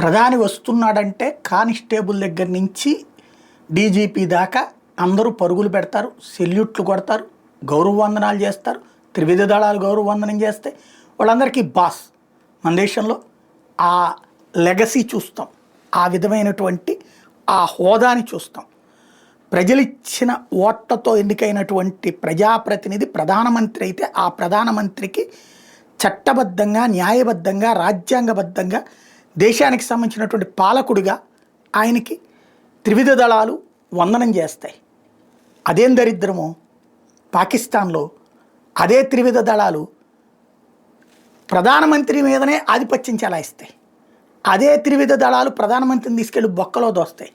ప్రధాని వస్తున్నాడంటే కానిస్టేబుల్ దగ్గర నుంచి డీజీపీ దాకా అందరూ పరుగులు పెడతారు, సెల్యూట్లు కొడతారు, గౌరవ వందనాలు చేస్తారు, త్రివిధ దళాలు గౌరవ వందనం చేస్తే వాళ్ళందరికీ బాస్. మన దేశంలో ఆ లెగసీ చూస్తాం, ఆ విధమైనటువంటి ఆ హోదాని చూస్తాం. ప్రజలిచ్చిన ఓట్లతో ఎన్నికైనటువంటి ప్రజాప్రతినిధి ప్రధానమంత్రి అయితే ఆ ప్రధానమంత్రికి చట్టబద్ధంగా, న్యాయబద్ధంగా, రాజ్యాంగబద్ధంగా దేశానికి సంబంధించినటువంటి పాలకుడిగా ఆయనకి త్రివిధ దళాలు వందనం చేస్తాయి. అదేం దరిద్రమో పాకిస్తాన్లో అదే త్రివిధ దళాలు ప్రధానమంత్రి మీదనే ఆధిపత్యం చెలాయిస్తాయి. అదే త్రివిధ దళాలు ప్రధానమంత్రిని తీసుకెళ్ళి బొక్కలో దోస్తాయి.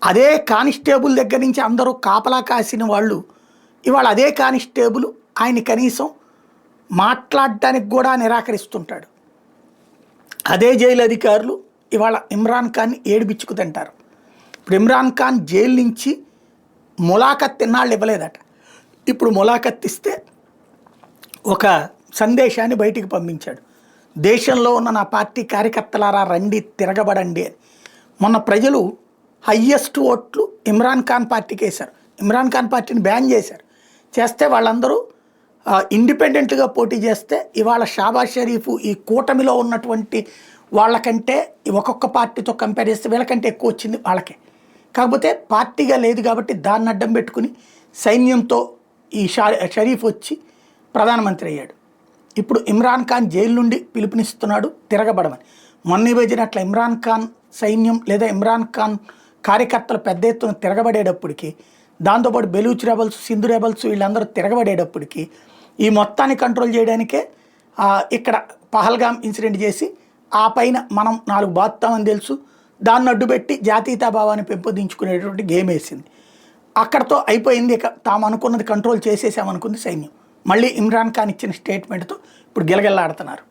అదే కానిస్టేబుల్ దగ్గర నుంచి అందరూ కాపలా కాసిన వాళ్ళు ఇవాళ అదే కానిస్టేబుల్ ఆయన కనీసం మాట్లాడడానికి కూడా నిరాకరిస్తుంటాడు. అదే జైలు అధికారులు ఇవాళ ఇమ్రాన్ ఖాన్ని ఏడిపిచ్చుకు తింటారు. ఇప్పుడు ఇమ్రాన్ ఖాన్ జైలు నుంచి ములాఖత్ ఇన్నాళ్ళు ఇవ్వలేదట. ఇప్పుడు ములాఖత్ ఇస్తే ఒక సందేశాన్ని బయటికి పంపించాడు. దేశంలో ఉన్న నా పార్టీ కార్యకర్తలారా రండి, తిరగబడండి అని. మొన్న ప్రజలు హయ్యెస్ట్ ఓట్లు ఇమ్రాన్ ఖాన్ పార్టీకి వేశారు. ఇమ్రాన్ ఖాన్ పార్టీని బ్యాన్ చేశారు. చేస్తే వాళ్ళందరూ ఇండిపెండెంట్గా పోటీ చేస్తే ఇవాళ షాబాజ్ షరీఫ్ ఈ కూటమిలో ఉన్నటువంటి వాళ్ళకంటే ఒక్కొక్క పార్టీతో కంపేర్ చేస్తే వీళ్ళకంటే ఎక్కువ వచ్చింది వాళ్ళకే. కాకపోతే పార్టీగా లేదు కాబట్టి దాన్ని అడ్డం పెట్టుకుని సైన్యంతో ఈ షరీఫ్ వచ్చి ప్రధానమంత్రి అయ్యాడు. ఇప్పుడు ఇమ్రాన్ ఖాన్ జైలు నుండి పిలుపునిస్తున్నాడు తిరగబడమని. మొన్న వచ్చినట్ల ఇమ్రాన్ ఖాన్ సైన్యం లేదా ఇమ్రాన్ ఖాన్ కార్యకర్తలు పెద్ద ఎత్తున తిరగబడేటప్పటికి, దాంతోపాటు బెలూచ్ రెబల్స్, సింధు రెబల్స్ వీళ్ళందరూ తిరగబడేటప్పటికి ఈ మొత్తాన్ని కంట్రోల్ చేయడానికే ఇక్కడ పహల్గామ్ ఇన్సిడెంట్ చేసి ఆ పైన మనం 4 బాత్తామని తెలుసు, దాన్ని అడ్డుపెట్టి జాతీయతాభావాన్ని పెంపొందించుకునేటువంటి గేమ్ వేసింది. అక్కడతో అయిపోయింది. ఇక తాము అనుకున్నది కంట్రోల్ చేసేసామనుకుంది సైన్యం. మళ్ళీ ఇమ్రాన్ ఖాన్ ఇచ్చిన స్టేట్మెంట్తో ఇప్పుడు గిలగిల్లాడుతున్నారు.